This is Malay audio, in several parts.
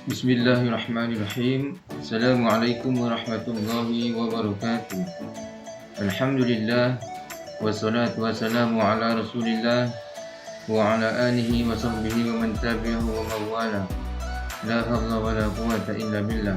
Bismillahirrahmanirrahim. Assalamualaikum warahmatullahi wabarakatuh. Alhamdulillah, wassalatu wassalamu ala rasulillah wa ala alihi wa sahbihi wa man tabi'ahu wa mawala. La hawla wa la quwata illa billah.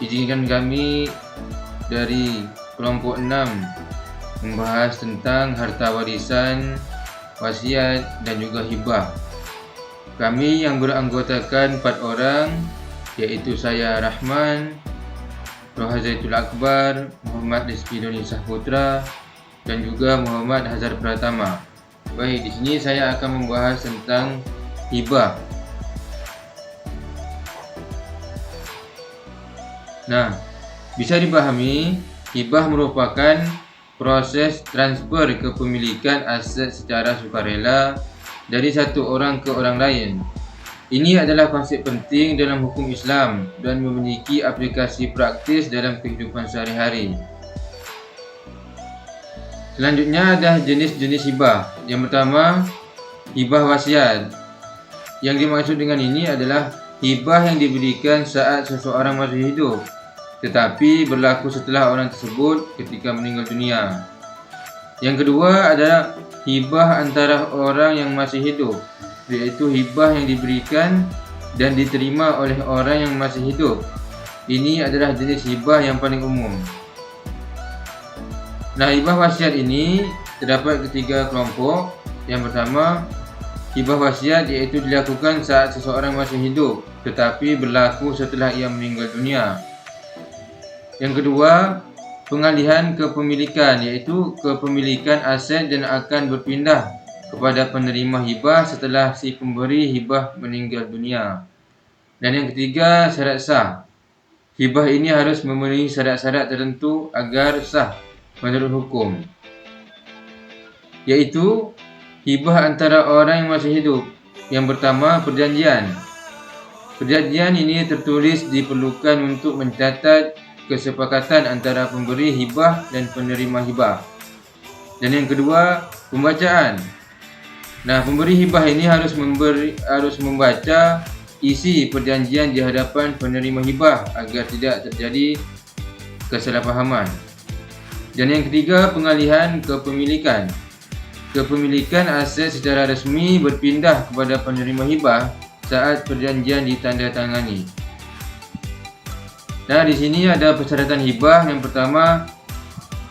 Izinkan kami dari kelompok 6 membahas tentang harta warisan, wasiat dan juga hibah. Kami yang beranggotakan 4 orang, yaitu saya Rahman, Rohazaitul Akbar, Muhammad Rizki Doni Sahputra dan juga Muhammad Hazar Pratama. Baik, di sini saya akan membahas tentang hibah. Nah, bisa dipahami, hibah merupakan proses transfer kepemilikan aset secara sukarela dari satu orang ke orang lain. Ini adalah konsep penting dalam hukum Islam dan memiliki aplikasi praktis dalam kehidupan sehari-hari. Selanjutnya ada jenis-jenis hibah. Yang pertama, hibah wasiat. Yang dimaksud dengan ini adalah hibah yang diberikan saat seseorang masih hidup, tetapi berlaku setelah orang tersebut ketika meninggal dunia. Yang kedua adalah hibah antara orang yang masih hidup, yaitu hibah yang diberikan dan diterima oleh orang yang masih hidup. Ini adalah jenis hibah yang paling umum. Nah, hibah wasiat ini terdapat ketiga kelompok. Yang pertama, hibah wasiat yaitu dilakukan saat seseorang masih hidup, tetapi berlaku setelah ia meninggal dunia. Yang kedua, pengalihan kepemilikan, yaitu kepemilikan aset dan akan berpindah kepada penerima hibah setelah si pemberi hibah meninggal dunia. Dan yang ketiga, syarat sah. Hibah ini harus memenuhi syarat-syarat tertentu agar sah menurut hukum, yaitu hibah antara orang yang masih hidup. Yang pertama, perjanjian. Perjanjian ini tertulis diperlukan untuk mencatat kesepakatan antara pemberi hibah dan penerima hibah. Dan yang kedua, pembacaan. Nah, pemberi hibah ini harus membaca isi perjanjian di hadapan penerima hibah agar tidak terjadi kesalahpahaman. Dan yang ketiga, pengalihan kepemilikan. Kepemilikan aset secara resmi berpindah kepada penerima hibah saat perjanjian ditandatangani. Nah, di sini ada persyaratan hibah. Yang pertama,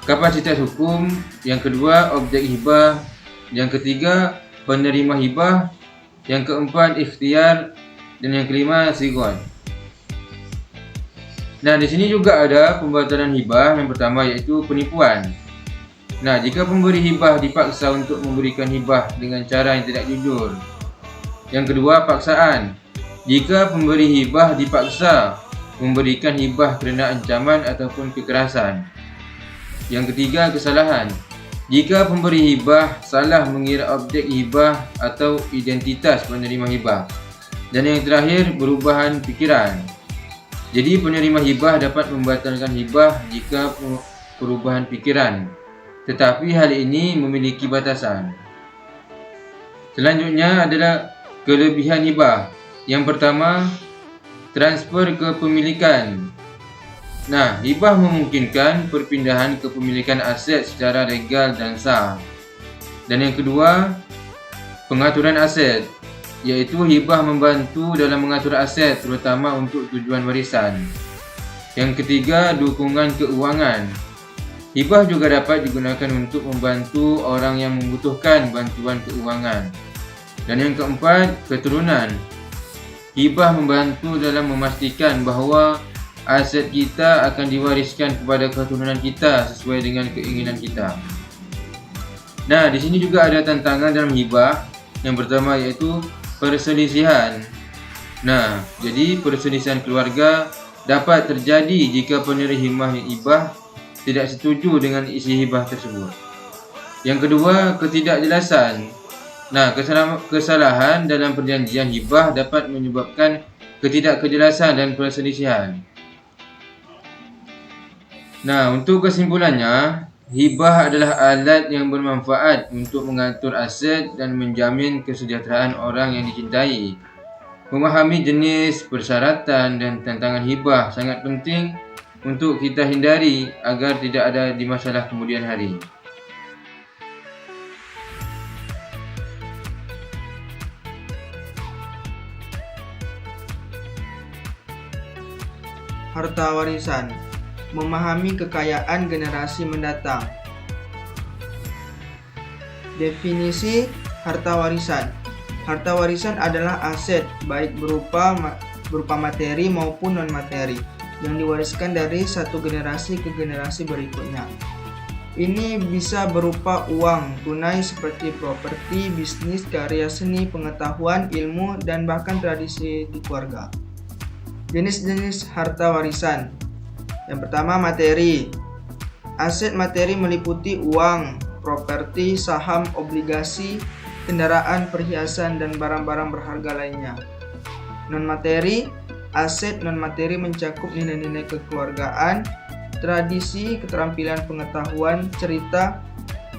kapasitas hukum. Yang kedua, objek hibah. Yang ketiga, penerima hibah. Yang keempat, ikhtiar. Dan yang kelima, sigon. Nah, di sini juga ada pembatalan hibah. Yang pertama yaitu penipuan. Nah, jika pemberi hibah dipaksa untuk memberikan hibah dengan cara yang tidak jujur. Yang kedua, paksaan. Jika pemberi hibah dipaksa memberikan hibah kerana ancaman ataupun kekerasan. Yang ketiga, kesalahan. Jika pemberi hibah salah mengira objek hibah atau identitas penerima hibah. Dan yang terakhir, perubahan fikiran. Jadi penerima hibah dapat membatalkan hibah jika perubahan fikiran, tetapi hal ini memiliki batasan. Selanjutnya adalah kelebihan hibah. Yang pertama, transfer kepemilikan. Nah, hibah memungkinkan perpindahan kepemilikan aset secara legal dan sah. Dan yang kedua, pengaturan aset, yaitu hibah membantu dalam mengatur aset terutama untuk tujuan warisan. Yang ketiga, dukungan keuangan. Hibah juga dapat digunakan untuk membantu orang yang membutuhkan bantuan keuangan. Dan yang keempat, keturunan. Hibah membantu dalam memastikan bahawa aset kita akan diwariskan kepada keturunan kita sesuai dengan keinginan kita. Nah, di sini juga ada tantangan dalam hibah. Yang pertama yaitu perselisihan. Nah, jadi perselisihan keluarga dapat terjadi jika penerima hibah tidak setuju dengan isi hibah tersebut. Yang kedua, ketidakjelasan. Nah, kesalahan dalam perjanjian hibah dapat menyebabkan ketidakkejelasan dan perselisihan. Nah, untuk kesimpulannya, hibah adalah alat yang bermanfaat untuk mengatur aset dan menjamin kesejahteraan orang yang dicintai. Memahami jenis, persyaratan, dan tantangan hibah sangat penting untuk kita hindari agar tidak ada di masalah kemudian hari. Harta warisan. Memahami kekayaan generasi mendatang. Definisi harta warisan. Harta warisan adalah aset baik berupa materi maupun non-materi yang diwariskan dari satu generasi ke generasi berikutnya. Ini bisa berupa uang tunai seperti properti, bisnis, karya seni, pengetahuan, ilmu, dan bahkan tradisi di keluarga. Jenis-jenis harta warisan. Yang pertama, materi. Aset materi meliputi uang, properti, saham, obligasi, kendaraan, perhiasan, dan barang-barang berharga lainnya. Non-materi. Aset non-materi mencakup nilai-nilai kekeluargaan, tradisi, keterampilan, pengetahuan, cerita,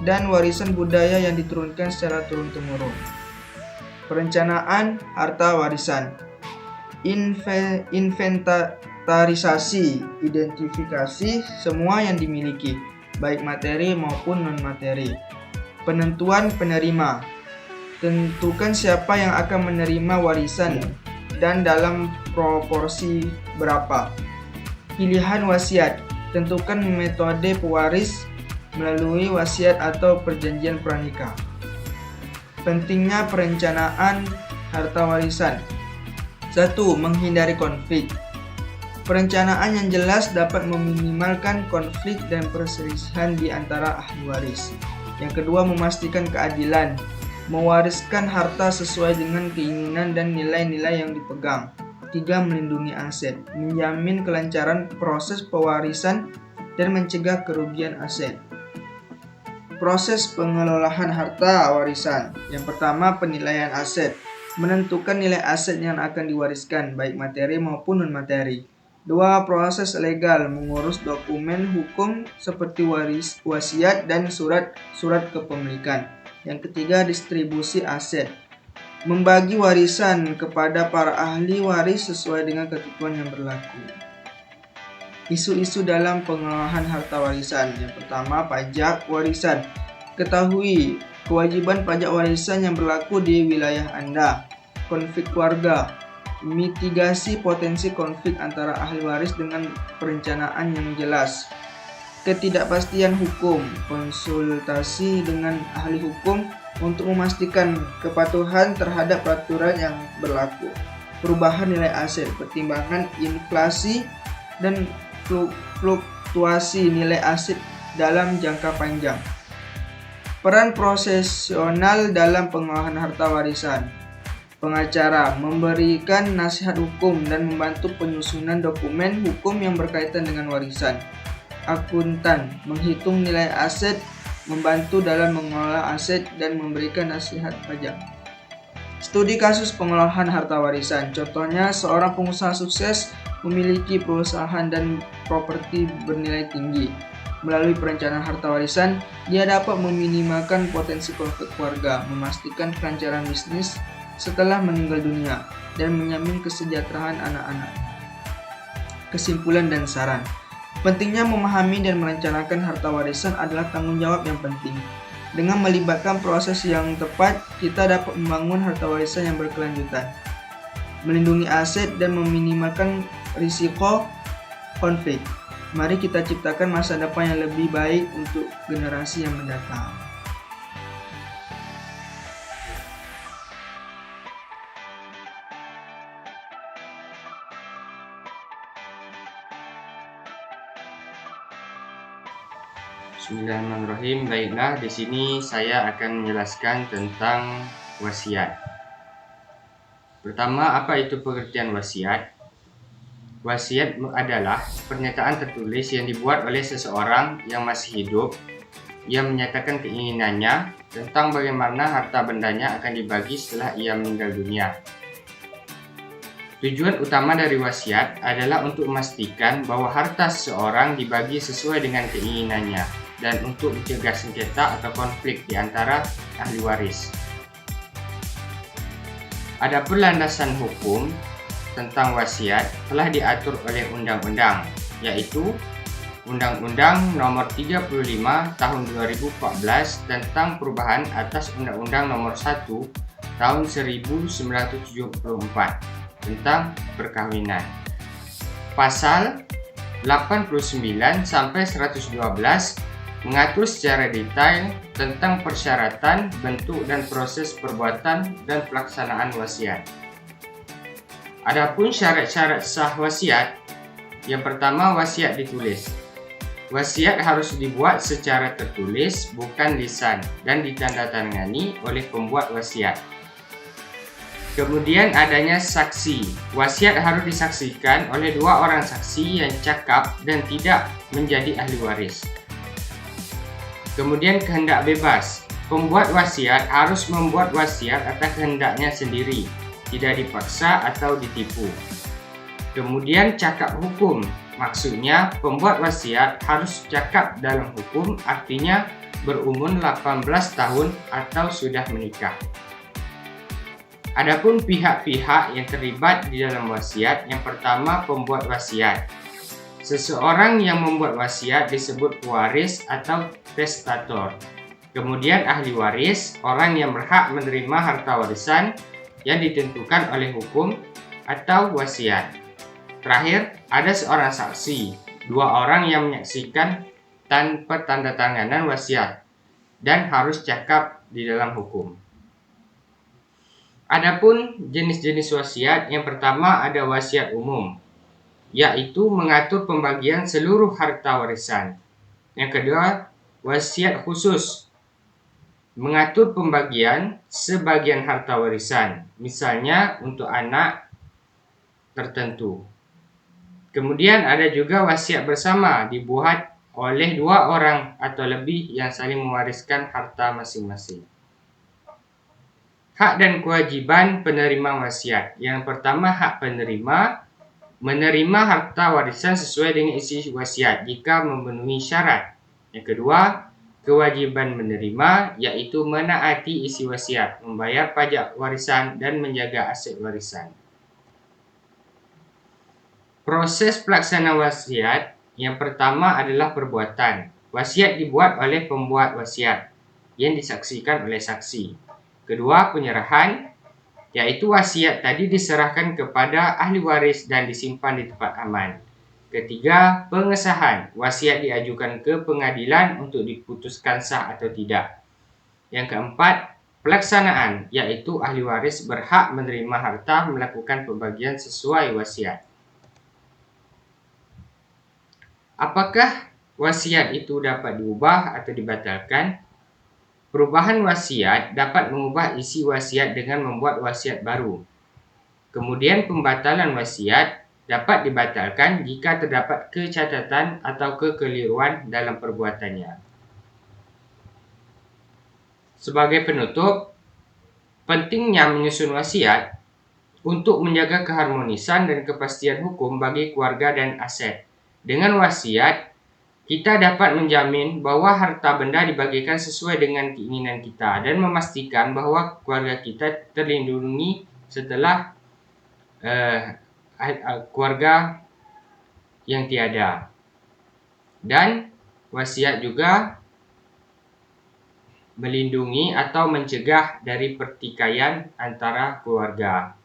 dan warisan budaya yang diturunkan secara turun-temurun. Perencanaan harta warisan. Inventarisasi, identifikasi semua yang dimiliki, baik materi maupun non-materi. Penentuan penerima. Tentukan siapa yang akan menerima warisan dan dalam proporsi berapa. Pilihan wasiat. Tentukan metode pewaris melalui wasiat atau perjanjian pranikah. Pentingnya perencanaan harta warisan. 1. Menghindari konflik. Perencanaan yang jelas dapat meminimalkan konflik dan perselisihan di antara ahli waris. Yang kedua, memastikan keadilan. Mewariskan harta sesuai dengan keinginan dan nilai-nilai yang dipegang. 3. Melindungi aset. Menjamin kelancaran proses pewarisan dan mencegah kerugian aset. Proses pengelolaan harta warisan. Yang pertama, penilaian aset. Menentukan nilai aset yang akan diwariskan, baik materi maupun non-materi. 2. Proses legal. Mengurus dokumen hukum seperti wasiat dan surat kepemilikan. Yang ketiga, distribusi aset. Membagi warisan kepada para ahli waris sesuai dengan ketentuan yang berlaku. Isu-isu dalam pengelolaan harta warisan. Yang pertama, pajak warisan. Ketahui kewajiban pajak warisan yang berlaku di wilayah Anda. Konflik keluarga. Mitigasi potensi konflik antara ahli waris dengan perencanaan yang jelas. Ketidakpastian hukum. Konsultasi dengan ahli hukum untuk memastikan kepatuhan terhadap peraturan yang berlaku. Perubahan nilai aset. Pertimbangan inflasi dan fluktuasi nilai aset dalam jangka panjang. Peran profesional dalam pengelolaan harta warisan. Pengacara memberikan nasihat hukum dan membantu penyusunan dokumen hukum yang berkaitan dengan warisan. Akuntan menghitung nilai aset, membantu dalam mengelola aset dan memberikan nasihat pajak. Studi kasus pengelolaan harta warisan. Contohnya, seorang pengusaha sukses memiliki perusahaan dan properti bernilai tinggi. Melalui perencanaan harta warisan, dia dapat meminimalkan potensi konflik keluarga, memastikan kelancaran bisnis setelah meninggal dunia, dan menjamin kesejahteraan anak-anak. Kesimpulan dan saran. Pentingnya memahami dan merencanakan harta warisan adalah tanggung jawab yang penting. Dengan melibatkan proses yang tepat, kita dapat membangun harta warisan yang berkelanjutan, melindungi aset, dan meminimalkan risiko konflik. Mari kita ciptakan masa depan yang lebih baik untuk generasi yang mendatang. Bismillahirrahmanirrahim. Baiklah, di sini saya akan menjelaskan tentang wasiat. Pertama, apa itu pengertian wasiat? Wasiat adalah pernyataan tertulis yang dibuat oleh seseorang yang masih hidup yang menyatakan keinginannya tentang bagaimana harta bendanya akan dibagi setelah ia meninggal dunia. Tujuan utama dari wasiat adalah untuk memastikan bahwa harta seseorang dibagi sesuai dengan keinginannya dan untuk mencegah sengketa atau konflik di antara ahli waris. Adapun landasan hukum tentang wasiat telah diatur oleh undang-undang, yaitu Undang-Undang Nomor 35 Tahun 2014 tentang perubahan atas Undang-Undang Nomor 1 Tahun 1974 tentang perkawinan. Pasal 89 sampai 112 mengatur secara detail tentang persyaratan, bentuk dan proses perbuatan dan pelaksanaan wasiat. Adapun syarat-syarat sah wasiat, yang pertama wasiat ditulis. Wasiat harus dibuat secara tertulis, bukan lisan, dan ditandatangani oleh pembuat wasiat. Kemudian adanya saksi. Wasiat harus disaksikan oleh 2 orang saksi yang cakap dan tidak menjadi ahli waris. Kemudian kehendak bebas. Pembuat wasiat harus membuat wasiat atas kehendaknya sendiri, tidak dipaksa atau ditipu. Kemudian cakap hukum. Maksudnya pembuat wasiat harus cakap dalam hukum, artinya berumur 18 tahun atau sudah menikah. Adapun pihak-pihak yang terlibat di dalam wasiat, yang pertama pembuat wasiat. Seseorang yang membuat wasiat disebut pewaris atau testator. Kemudian ahli waris, orang yang berhak menerima harta warisan yang ditentukan oleh hukum atau wasiat. Terakhir, ada seorang saksi, 2 orang yang menyaksikan tanpa tanda tanganan wasiat dan harus cakap di dalam hukum. Adapun jenis-jenis wasiat, yang pertama ada wasiat umum, yaitu mengatur pembagian seluruh harta warisan. Yang kedua, wasiat khusus, mengatur pembagian sebagian harta warisan, misalnya untuk anak tertentu. Kemudian ada juga wasiat bersama, dibuat oleh 2 orang atau lebih yang saling mewariskan harta masing-masing. Hak dan kewajiban penerima wasiat. Yang pertama, hak penerima menerima harta warisan sesuai dengan isi wasiat jika memenuhi syarat. Yang kedua, kewajiban menerima, yaitu menaati isi wasiat, membayar pajak warisan dan menjaga aset warisan. Proses pelaksanaan wasiat, yang pertama adalah perbuatan. Wasiat dibuat oleh pembuat wasiat yang disaksikan oleh saksi. Kedua, penyerahan, yaitu wasiat tadi diserahkan kepada ahli waris dan disimpan di tempat aman. Ketiga, pengesahan. Wasiat diajukan ke pengadilan untuk diputuskan sah atau tidak. Yang keempat, pelaksanaan, yaitu ahli waris berhak menerima harta melakukan pembagian sesuai wasiat. Apakah wasiat itu dapat diubah atau dibatalkan? Perubahan wasiat dapat mengubah isi wasiat dengan membuat wasiat baru. Kemudian pembatalan wasiat dapat dibatalkan jika terdapat kecacatan atau kekeliruan dalam perbuatannya. Sebagai penutup, pentingnya menyusun wasiat untuk menjaga keharmonisan dan kepastian hukum bagi keluarga dan aset. Dengan wasiat, kita dapat menjamin bahwa harta benda dibagikan sesuai dengan keinginan kita dan memastikan bahwa keluarga kita terlindungi setelah keluarga yang tiada. Dan wasiat juga melindungi atau mencegah dari pertikaian antara keluarga.